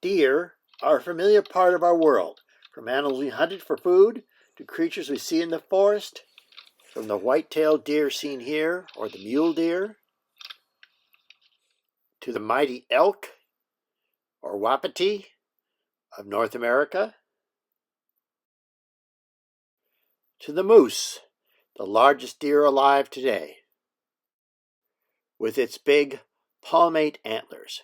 Deer are a familiar part of our world, from animals we hunted for food to creatures we see in the forest, from the white-tailed deer seen here, or the mule deer, to the mighty elk, or wapiti, of North America, to the moose, the largest deer alive today, with its big palmate antlers,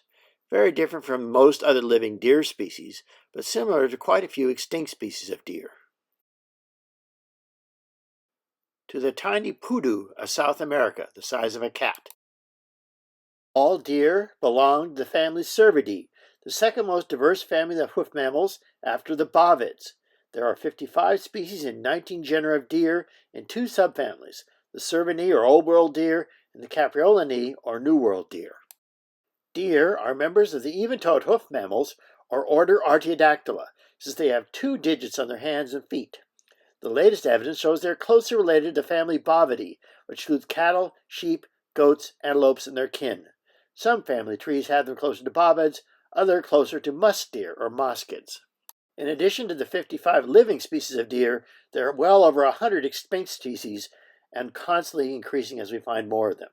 very different from most other living deer species, but similar to quite a few extinct species of deer. To the tiny poodoo of South America, the size of a cat. All deer belong to the family Cervidae, the second most diverse family of hoof mammals after the bovids. There are 55 species and 19 genera of deer in two subfamilies, the Cervinae or Old World deer and the Capreolinae or New World deer. Deer are members of the even-toed hoof mammals or order Artiodactyla, since they have 2 digits on their hands and feet. The latest evidence shows they are closely related to family Bovidae, which includes cattle, sheep, goats, antelopes, and their kin. Some family trees have them closer to bovids, others closer to musk deer or moskids. In addition to the 55 living species of deer, there are well over 100 extinct species and constantly increasing as we find more of them.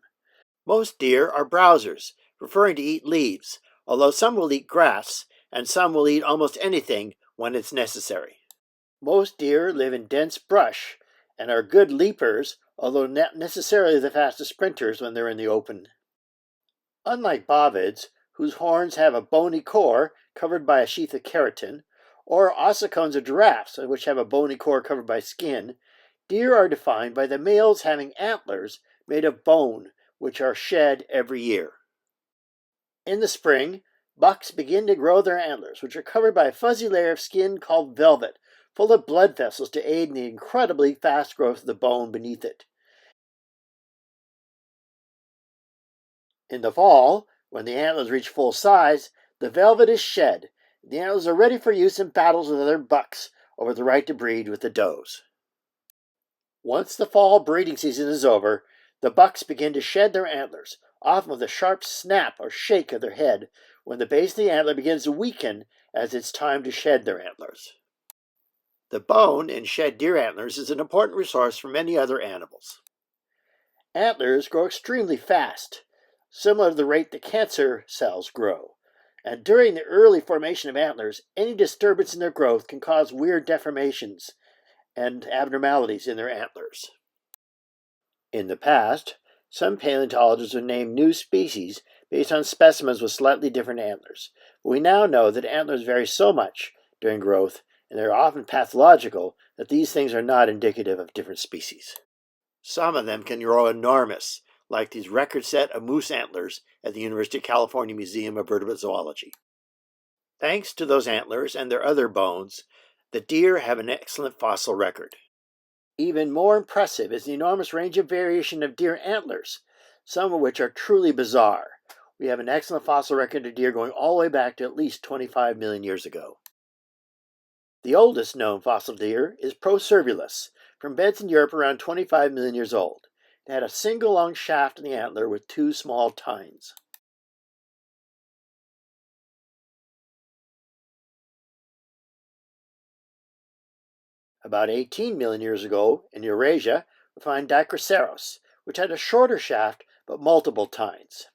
Most deer are browsers, preferring to eat leaves, although some will eat grass, and some will eat almost anything when it's necessary. Most deer live in dense brush and are good leapers, although not necessarily the fastest sprinters when they're in the open. Unlike bovids, whose horns have a bony core covered by a sheath of keratin, or ossicones of giraffes, which have a bony core covered by skin, deer are defined by the males having antlers made of bone, which are shed every year. In the spring, bucks begin to grow their antlers, which are covered by a fuzzy layer of skin called velvet, full of blood vessels to aid in the incredibly fast growth of the bone beneath it. In the fall, when the antlers reach full size, the velvet is shed. The antlers are ready for use in battles with other bucks over the right to breed with the does. Once the fall breeding season is over, the bucks begin to shed their antlers, often with a sharp snap or shake of their head, when the base of the antler begins to weaken as it's time to shed their antlers. The bone in shed deer antlers is an important resource for many other animals. Antlers grow extremely fast, similar to the rate that cancer cells grow. And during the early formation of antlers, any disturbance in their growth can cause weird deformations and abnormalities in their antlers. In the past, some paleontologists would name new species based on specimens with slightly different antlers. But we now know that antlers vary so much during growth, and they're often pathological, that these things are not indicative of different species. Some of them can grow enormous, like these record set of moose antlers at the University of California Museum of Vertebrate Zoology. Thanks to those antlers and their other bones, the deer have an excellent fossil record. Even more impressive is the enormous range of variation of deer antlers, some of which are truly bizarre. We have an excellent fossil record of deer going all the way back to at least 25 million years ago. The oldest known fossil deer is Procervulus, from beds in Europe around 25 million years old. It had a single long shaft in the antler with 2 small tines. About 18 million years ago, in Eurasia, we find Dichroceros, which had a shorter shaft but multiple tines.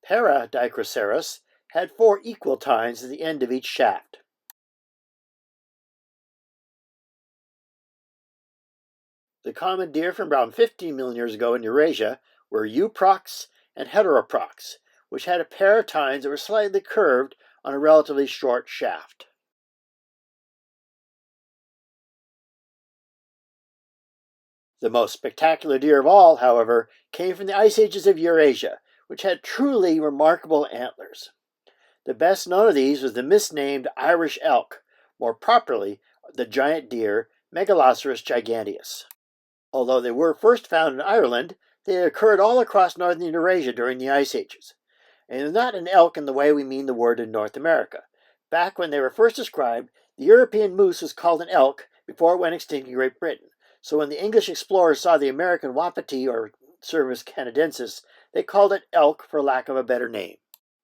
Paradichroceros had 4 equal tines at the end of each shaft. The common deer from around 15 million years ago in Eurasia were Euprox and Heteroprox, which had a pair of tines that were slightly curved on a relatively short shaft. The most spectacular deer of all, however, came from the ice ages of Eurasia, which had truly remarkable antlers. The best known of these was the misnamed Irish elk, more properly the giant deer Megaloceros giganteus. Although they were first found in Ireland, they occurred all across northern Eurasia during the ice ages. And they're not an elk in the way we mean the word in North America. Back when they were first described, the European moose was called an elk before it went extinct in Great Britain. So when the English explorers saw the American wapiti or Cervus canadensis, they called it elk for lack of a better name.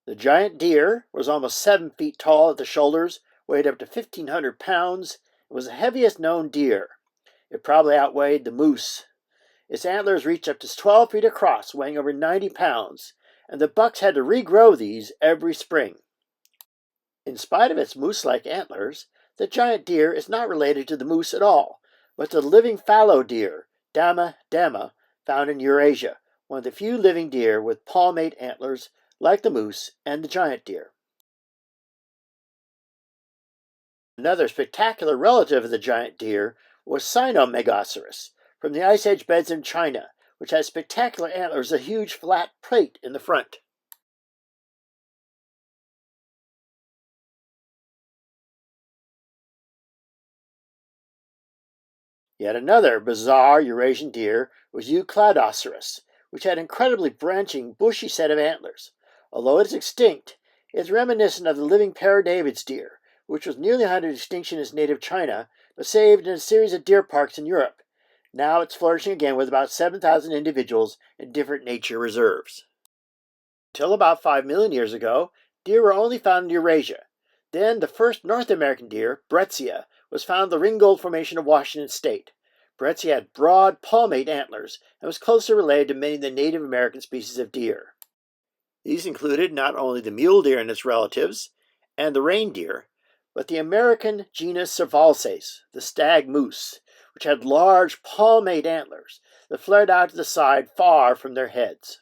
The giant deer was almost 7 feet tall at the shoulders, weighed up to 1,500 pounds, and was the heaviest known deer. It probably outweighed the moose. Its antlers reached up to 12 feet across, weighing over 90 pounds, and the bucks had to regrow these every spring. In spite of its moose-like antlers, the giant deer is not related to the moose at all, but to the living fallow deer, Dama dama, found in Eurasia, one of the few living deer with palmate antlers like the moose and the giant deer. Another spectacular relative of the giant deer was Cynomegalosaurus, from the Ice Age beds in China, which has spectacular antlers, a huge flat plate in the front. Yet another bizarre Eurasian deer was Euclidosaurus, which had an incredibly branching, bushy set of antlers. Although it is extinct, it is reminiscent of the living Paradavid's deer, which was nearly hunted to extinction in its native China, but saved in a series of deer parks in Europe. Now it's flourishing again with about 7,000 individuals in different nature reserves. Till about 5 million years ago, deer were only found in Eurasia. Then the first North American deer, Bretzia, was found in the Ringgold Formation of Washington State. Bretzia had broad palmate antlers and was closely related to many of the Native American species of deer. These included not only the mule deer and its relatives, and the reindeer, but the American genus Cervalces, the stag moose, which had large palmate antlers that flared out to the side far from their heads.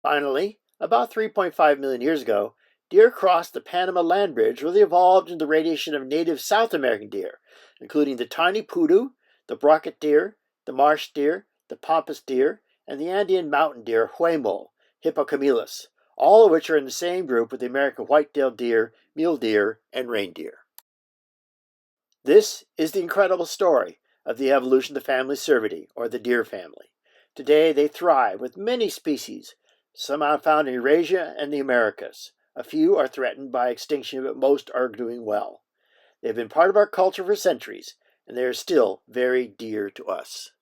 Finally, about 3.5 million years ago, deer crossed the Panama Land Bridge where they evolved into the radiation of native South American deer, including the tiny pudu, the brocket deer, the marsh deer, the pampas deer, and the Andean mountain deer Huemul, Hippocamelus, all of which are in the same group with the American white-tailed deer, mule deer, and reindeer. This is the incredible story of the evolution of the family Cervidae, or the deer family. Today they thrive with many species. Some are found in Eurasia and the Americas. A few are threatened by extinction, but most are doing well. They have been part of our culture for centuries, and they are still very dear to us.